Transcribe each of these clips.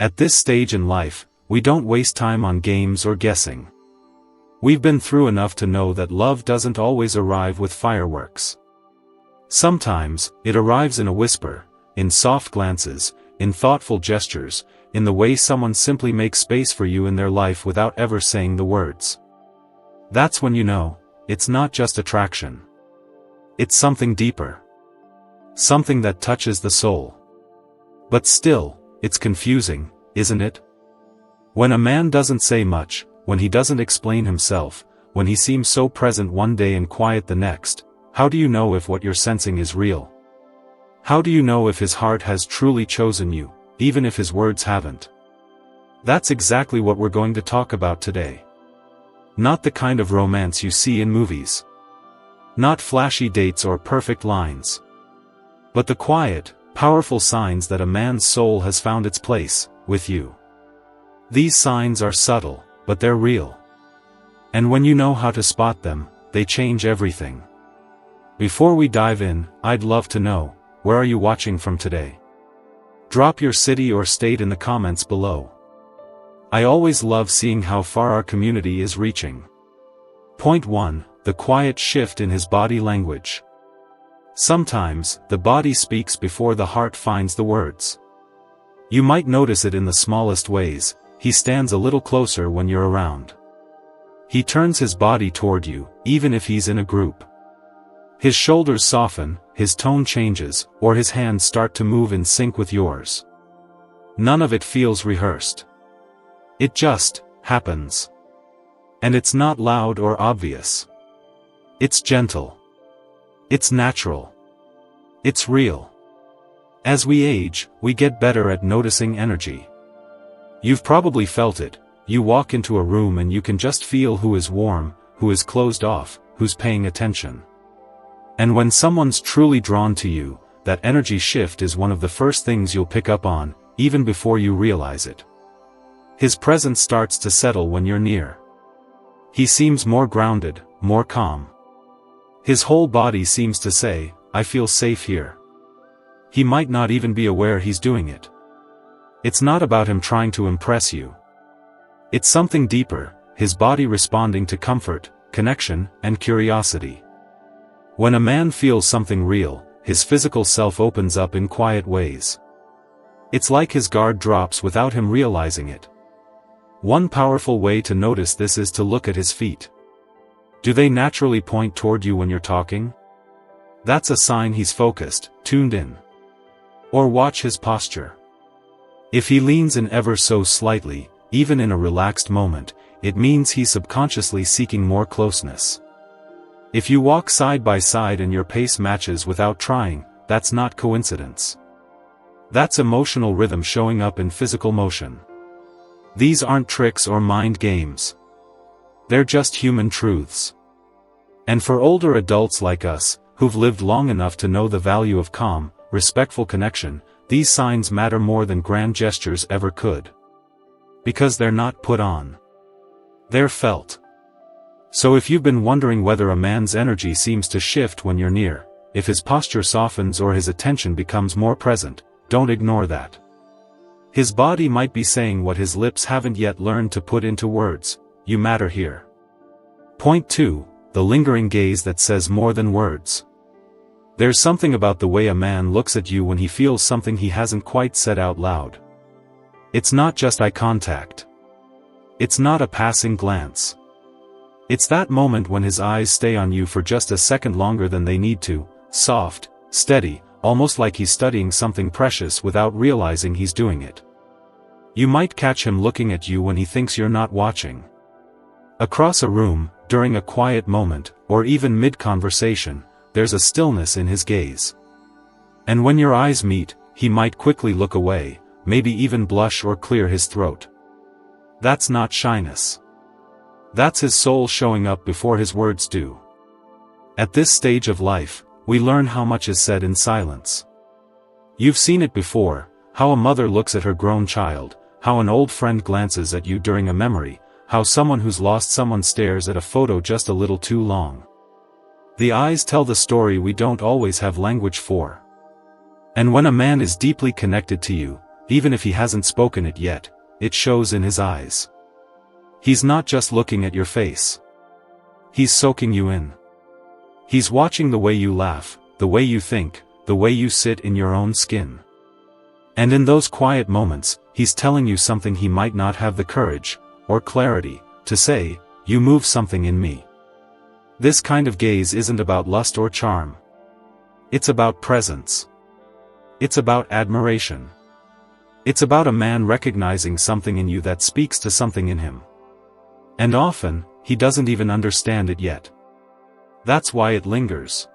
At this stage in life, we don't waste time on games or guessing. We've been through enough to know that love doesn't always arrive with fireworks. Sometimes, it arrives in a whisper, in soft glances, in thoughtful gestures, in the way someone simply makes space for you in their life without ever saying the words. That's when you know, it's not just attraction. It's something deeper. Something that touches the soul. But still, it's confusing, isn't it? When a man doesn't say much, when he doesn't explain himself, when he seems so present one day and quiet the next, how do you know if what you're sensing is real? How do you know if his heart has truly chosen you, even if his words haven't? That's exactly what we're going to talk about today. Not the kind of romance you see in movies. Not flashy dates or perfect lines. But the quiet, powerful signs that a man's soul has found its place, with you. These signs are subtle, but they're real. And when you know how to spot them, they change everything. Before we dive in, I'd love to know, where are you watching from today? Drop your city or state in the comments below. I always love seeing how far our community is reaching. Point 1, the quiet shift in his body language. Sometimes, the body speaks before the heart finds the words. You might notice it in the smallest ways. He stands a little closer when you're around. He turns his body toward you, even if he's in a group. His shoulders soften, his tone changes, or his hands start to move in sync with yours. None of it feels rehearsed. It just happens. And it's not loud or obvious. It's gentle. It's natural. It's real. As we age, we get better at noticing energy. You've probably felt it. You walk into a room and you can just feel who is warm, who is closed off, who's paying attention. And when someone's truly drawn to you, that energy shift is one of the first things you'll pick up on, even before you realize it. His presence starts to settle when you're near. He seems more grounded, more calm. His whole body seems to say, I feel safe here. He might not even be aware he's doing it. It's not about him trying to impress you. It's something deeper, his body responding to comfort, connection, and curiosity. When a man feels something real, his physical self opens up in quiet ways. It's like his guard drops without him realizing it. One powerful way to notice this is to look at his feet. Do they naturally point toward you when you're talking? That's a sign he's focused, tuned in. Or watch his posture. If he leans in ever so slightly, even in a relaxed moment, it means he's subconsciously seeking more closeness. If you walk side by side and your pace matches without trying, that's not coincidence. That's emotional rhythm showing up in physical motion. These aren't tricks or mind games. They're just human truths. And for older adults like us, who've lived long enough to know the value of calm, respectful connection, these signs matter more than grand gestures ever could. Because they're not put on. They're felt. So if you've been wondering whether a man's energy seems to shift when you're near, if his posture softens or his attention becomes more present, don't ignore that. His body might be saying what his lips haven't yet learned to put into words, you matter here. Point 2, the lingering gaze that says more than words. There's something about the way a man looks at you when he feels something he hasn't quite said out loud. It's not just eye contact. It's not a passing glance. It's that moment when his eyes stay on you for just a second longer than they need to, soft, steady, almost like he's studying something precious without realizing he's doing it. You might catch him looking at you when he thinks you're not watching. Across a room, during a quiet moment, or even mid-conversation, there's a stillness in his gaze. And when your eyes meet, he might quickly look away, maybe even blush or clear his throat. That's not shyness. That's his soul showing up before his words do. At this stage of life, we learn how much is said in silence. You've seen it before, how a mother looks at her grown child, how an old friend glances at you during a memory, how someone who's lost someone stares at a photo just a little too long. The eyes tell the story we don't always have language for. And when a man is deeply connected to you, even if he hasn't spoken it yet, it shows in his eyes. He's not just looking at your face. He's soaking you in. He's watching the way you laugh, the way you think, the way you sit in your own skin. And in those quiet moments, he's telling you something he might not have the courage, or clarity, to say. You move something in me. This kind of gaze isn't about lust or charm. It's about presence. It's about admiration. It's about a man recognizing something in you that speaks to something in him. And often, he doesn't even understand it yet. That's why it lingers.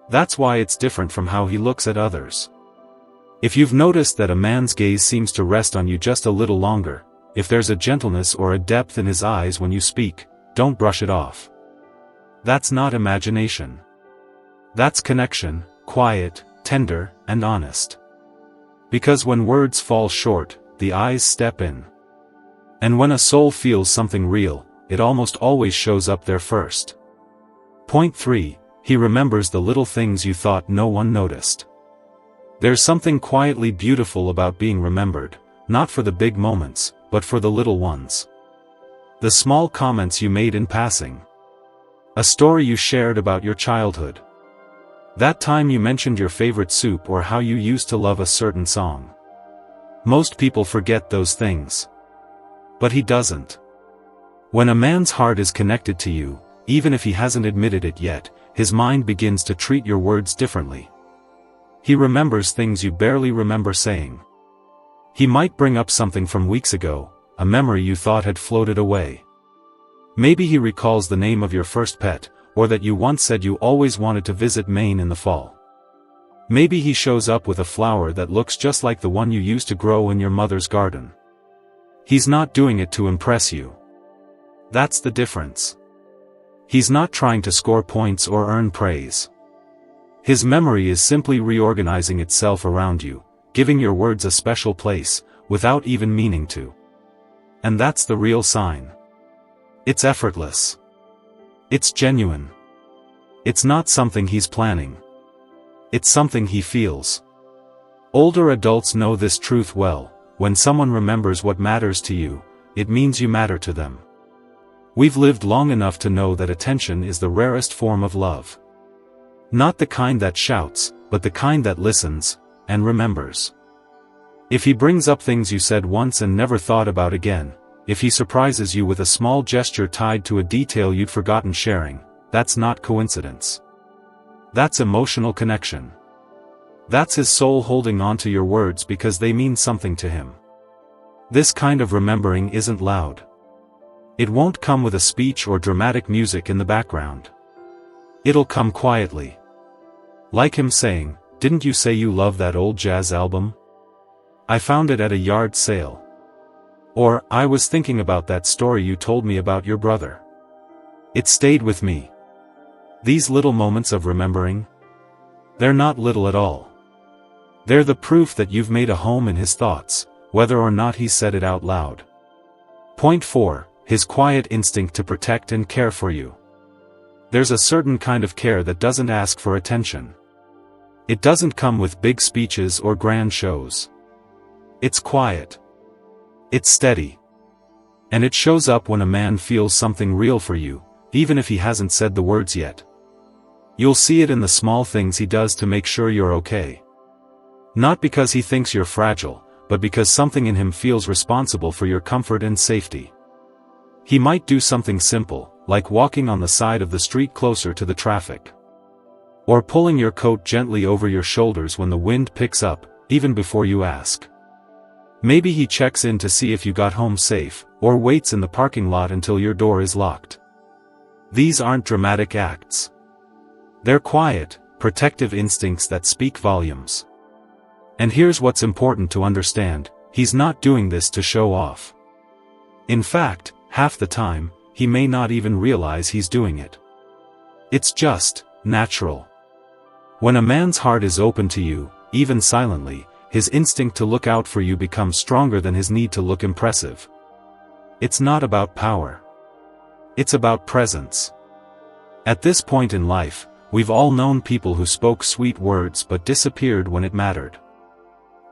That's why it's different from how he looks at others. If you've noticed that a man's gaze seems to rest on you just a little longer, if there's a gentleness or a depth in his eyes when you speak, don't brush it off. That's not imagination. That's connection, quiet, tender, and honest. Because when words fall short, the eyes step in. And when a soul feels something real, it almost always shows up there first. Point 3. He remembers the little things you thought no one noticed. There's something quietly beautiful about being remembered, not for the big moments, but for the little ones. The small comments you made in passing. A story you shared about your childhood. That time you mentioned your favorite soup or how you used to love a certain song. Most people forget those things. But he doesn't. When a man's heart is connected to you, even if he hasn't admitted it yet, his mind begins to treat your words differently. He remembers things you barely remember saying. He might bring up something from weeks ago, a memory you thought had floated away. Maybe he recalls the name of your first pet, or that you once said you always wanted to visit Maine in the fall. Maybe he shows up with a flower that looks just like the one you used to grow in your mother's garden. He's not doing it to impress you. That's the difference. He's not trying to score points or earn praise. His memory is simply reorganizing itself around you, giving your words a special place, without even meaning to. And that's the real sign. It's effortless. It's genuine. It's not something he's planning. It's something he feels. Older adults know this truth well. When someone remembers what matters to you, it means you matter to them. We've lived long enough to know that attention is the rarest form of love. Not the kind that shouts, but the kind that listens, and remembers. If he brings up things you said once and never thought about again, if he surprises you with a small gesture tied to a detail you'd forgotten sharing, that's not coincidence. That's emotional connection. That's his soul holding on to your words because they mean something to him. This kind of remembering isn't loud. It won't come with a speech or dramatic music in the background. It'll come quietly. Like him saying, "Didn't you say you love that old jazz album? I found it at a yard sale." Or, "I was thinking about that story you told me about your brother. It stayed with me." These little moments of remembering? They're not little at all. They're the proof that you've made a home in his thoughts, whether or not he said it out loud. Point 4. His quiet instinct to protect and care for you. There's a certain kind of care that doesn't ask for attention. It doesn't come with big speeches or grand shows. It's quiet. It's steady. And it shows up when a man feels something real for you, even if he hasn't said the words yet. You'll see it in the small things he does to make sure you're okay. Not because he thinks you're fragile, but because something in him feels responsible for your comfort and safety. He might do something simple, like walking on the side of the street closer to the traffic. Or pulling your coat gently over your shoulders when the wind picks up, even before you ask. Maybe he checks in to see if you got home safe, or waits in the parking lot until your door is locked. These aren't dramatic acts. They're quiet, protective instincts that speak volumes. And here's what's important to understand: he's not doing this to show off. In fact, half the time, he may not even realize he's doing it. It's just natural. When a man's heart is open to you, even silently, his instinct to look out for you becomes stronger than his need to look impressive. It's not about power. It's about presence. At this point in life, we've all known people who spoke sweet words but disappeared when it mattered.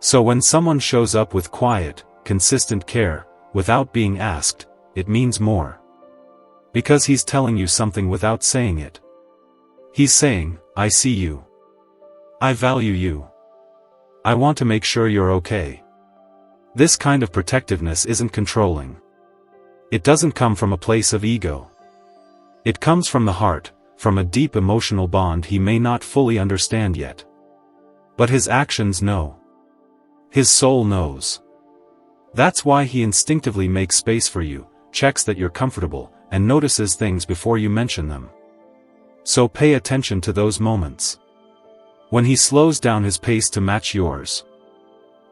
So when someone shows up with quiet, consistent care, without being asked, it means more. Because he's telling you something without saying it. He's saying, I see you. I value you. I want to make sure you're okay. This kind of protectiveness isn't controlling. It doesn't come from a place of ego. It comes from the heart, from a deep emotional bond he may not fully understand yet. But his actions know. His soul knows. That's why he instinctively makes space for you, checks that you're comfortable, and notices things before you mention them. So pay attention to those moments. When he slows down his pace to match yours.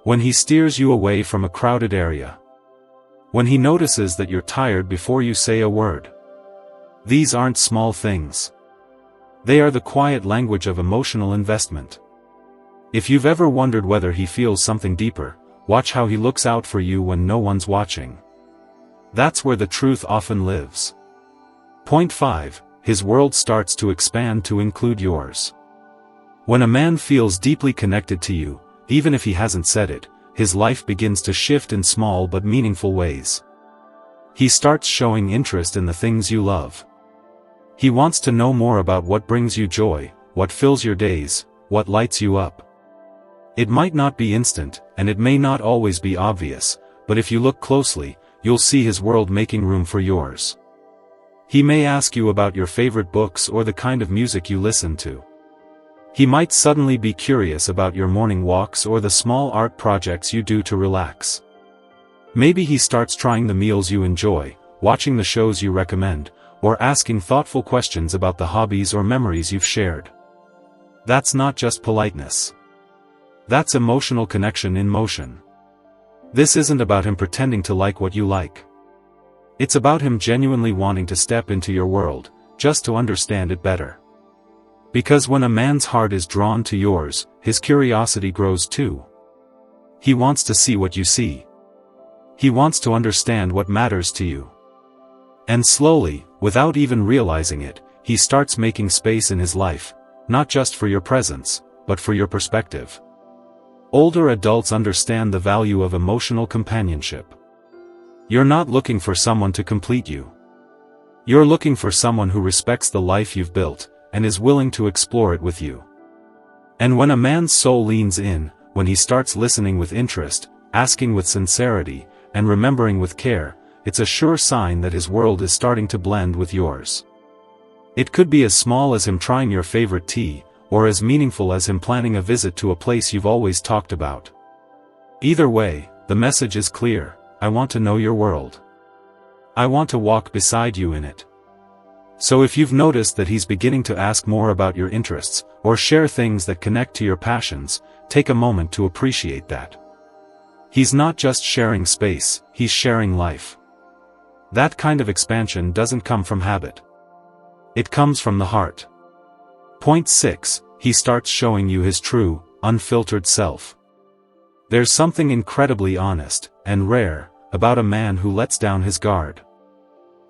When he steers you away from a crowded area. When he notices that you're tired before you say a word. These aren't small things. They are the quiet language of emotional investment. If you've ever wondered whether he feels something deeper, watch how he looks out for you when no one's watching. That's where the truth often lives. Point 5. His world starts to expand to include yours. When a man feels deeply connected to you, even if he hasn't said it, his life begins to shift in small but meaningful ways. He starts showing interest in the things you love. He wants to know more about what brings you joy, what fills your days, what lights you up. It might not be instant, and it may not always be obvious, but if you look closely, you'll see his world making room for yours. He may ask you about your favorite books or the kind of music you listen to. He might suddenly be curious about your morning walks or the small art projects you do to relax. Maybe he starts trying the meals you enjoy, watching the shows you recommend, or asking thoughtful questions about the hobbies or memories you've shared. That's not just politeness. That's emotional connection in motion. This isn't about him pretending to like what you like. It's about him genuinely wanting to step into your world, just to understand it better. Because when a man's heart is drawn to yours, his curiosity grows too. He wants to see what you see. He wants to understand what matters to you. And slowly, without even realizing it, he starts making space in his life, not just for your presence, but for your perspective. Older adults understand the value of emotional companionship. You're not looking for someone to complete you. You're looking for someone who respects the life you've built, and is willing to explore it with you. And when a man's soul leans in, when he starts listening with interest, asking with sincerity, and remembering with care, it's a sure sign that his world is starting to blend with yours. It could be as small as him trying your favorite tea, or as meaningful as him planning a visit to a place you've always talked about. Either way, the message is clear: I want to know your world. I want to walk beside you in it. So if you've noticed that he's beginning to ask more about your interests, or share things that connect to your passions, take a moment to appreciate that. He's not just sharing space, he's sharing life. That kind of expansion doesn't come from habit. It comes from the heart. Point 6. He starts showing you his true, unfiltered self. There's something incredibly honest, and rare, about a man who lets down his guard.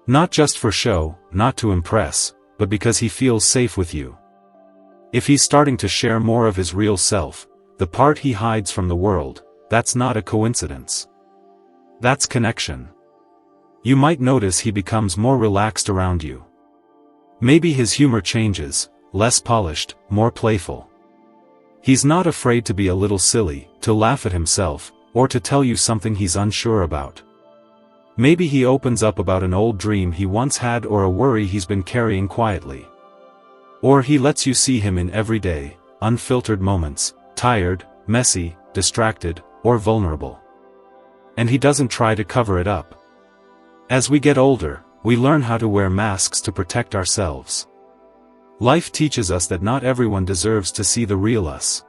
Not just for show, not to impress, but because he feels safe with you. If he's starting to share more of his real self, the part he hides from the world, that's not a coincidence. That's connection. You might notice he becomes more relaxed around you. Maybe his humor changes, less polished, more playful. He's not afraid to be a little silly, to laugh at himself, or to tell you something he's unsure about. Maybe he opens up about an old dream he once had or a worry he's been carrying quietly. Or he lets you see him in everyday, unfiltered moments, tired, messy, distracted, or vulnerable. And he doesn't try to cover it up. As we get older, we learn how to wear masks to protect ourselves. Life teaches us that not everyone deserves to see the real us.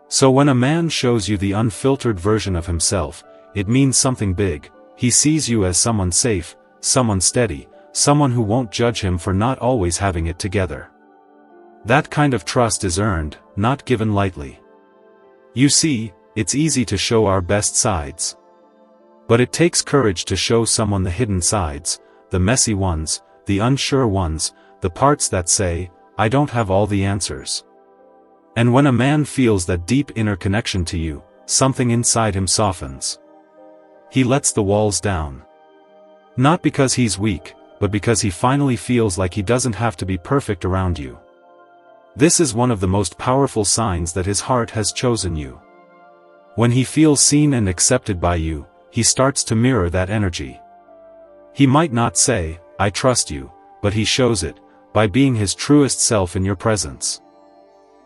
So when a man shows you the unfiltered version of himself, it means something big. He sees you as someone safe, someone steady, someone who won't judge him for not always having it together. That kind of trust is earned, not given lightly. You see, it's easy to show our best sides. But it takes courage to show someone the hidden sides, the messy ones, the unsure ones, the parts that say, I don't have all the answers. And when a man feels that deep inner connection to you, something inside him softens. He lets the walls down. Not because he's weak, but because he finally feels like he doesn't have to be perfect around you. This is one of the most powerful signs that his heart has chosen you. When he feels seen and accepted by you, he starts to mirror that energy. He might not say, "I trust you," but he shows it, by being his truest self in your presence.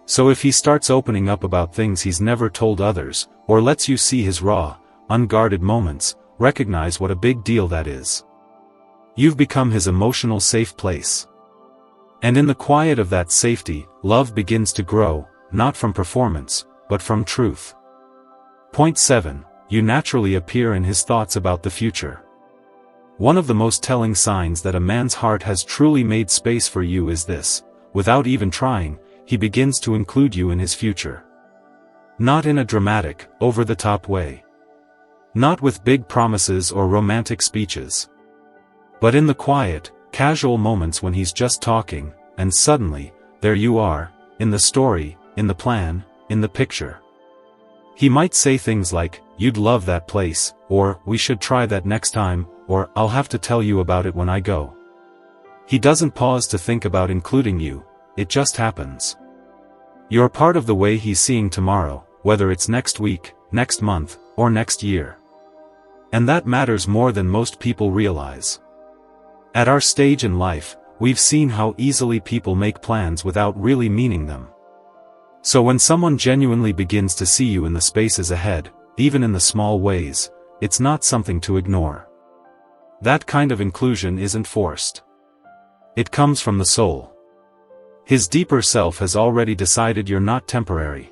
So if he starts opening up about things he's never told others, or lets you see his raw, unguarded moments, recognize what a big deal that is. You've become his emotional safe place. And in the quiet of that safety, love begins to grow, not from performance, but from truth. Point 7. You naturally appear in his thoughts about the future. One of the most telling signs that a man's heart has truly made space for you is this: without even trying, he begins to include you in his future. Not in a dramatic, over-the-top way. Not with big promises or romantic speeches. But in the quiet, casual moments when he's just talking, and suddenly, there you are, in the story, in the plan, in the picture. He might say things like, "You'd love that place," or "We should try that next time," or "I'll have to tell you about it when I go." He doesn't pause to think about including you, it just happens. You're part of the way he's seeing tomorrow, whether it's next week, next month, or next year. And that matters more than most people realize. At our stage in life, we've seen how easily people make plans without really meaning them. So when someone genuinely begins to see you in the spaces ahead, even in the small ways, it's not something to ignore. That kind of inclusion isn't forced. It comes from the soul. His deeper self has already decided you're not temporary.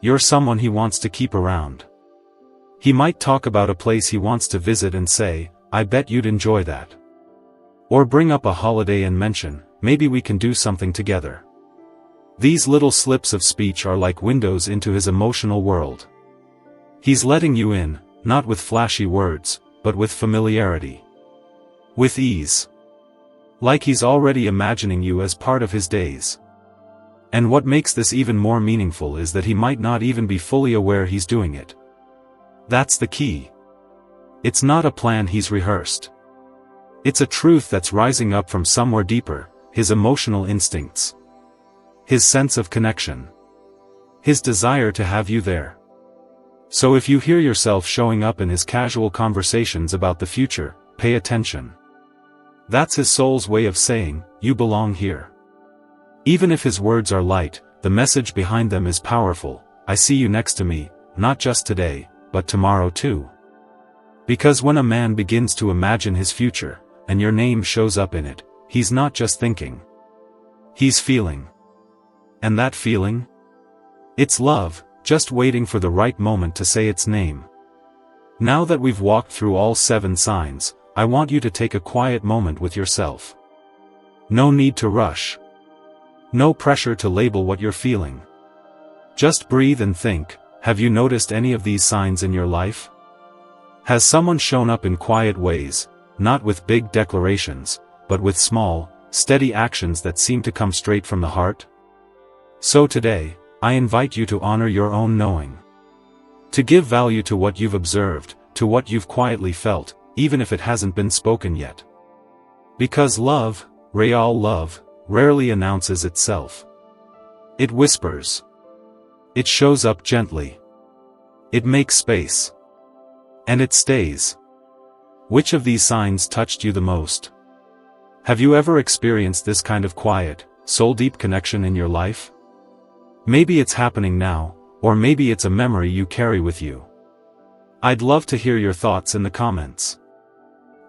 You're someone he wants to keep around. He might talk about a place he wants to visit and say, "I bet you'd enjoy that." Or bring up a holiday and mention, "Maybe we can do something together." These little slips of speech are like windows into his emotional world. He's letting you in, not with flashy words, but with familiarity. With ease. Like he's already imagining you as part of his days. And what makes this even more meaningful is that he might not even be fully aware he's doing it. That's the key. It's not a plan he's rehearsed. It's a truth that's rising up from somewhere deeper, his emotional instincts. His sense of connection. His desire to have you there. So if you hear yourself showing up in his casual conversations about the future, pay attention. That's his soul's way of saying, "You belong here." Even if his words are light, the message behind them is powerful. "I see you next to me, not just today, but tomorrow too." Because when a man begins to imagine his future, and your name shows up in it, he's not just thinking. He's feeling. And that feeling? It's love, just waiting for the right moment to say its name. Now that we've walked through all 7 signs, I want you to take a quiet moment with yourself. No need to rush. No pressure to label what you're feeling. Just breathe and think, have you noticed any of these signs in your life? Has someone shown up in quiet ways, not with big declarations, but with small, steady actions that seem to come straight from the heart? So today, I invite you to honor your own knowing. To give value to what you've observed, to what you've quietly felt, even if it hasn't been spoken yet. Because love, real love, rarely announces itself. It whispers. It shows up gently. It makes space. And it stays. Which of these signs touched you the most? Have you ever experienced this kind of quiet, soul-deep connection in your life? Maybe it's happening now, or maybe it's a memory you carry with you. I'd love to hear your thoughts in the comments.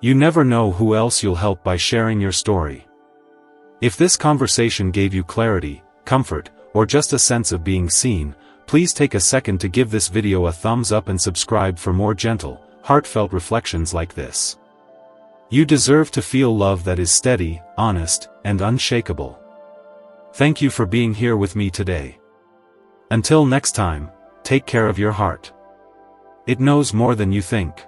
You never know who else you'll help by sharing your story. If this conversation gave you clarity, comfort, or just a sense of being seen, please take a second to give this video a thumbs up and subscribe for more gentle, heartfelt reflections like this. You deserve to feel love that is steady, honest, and unshakable. Thank you for being here with me today. Until next time, take care of your heart. It knows more than you think.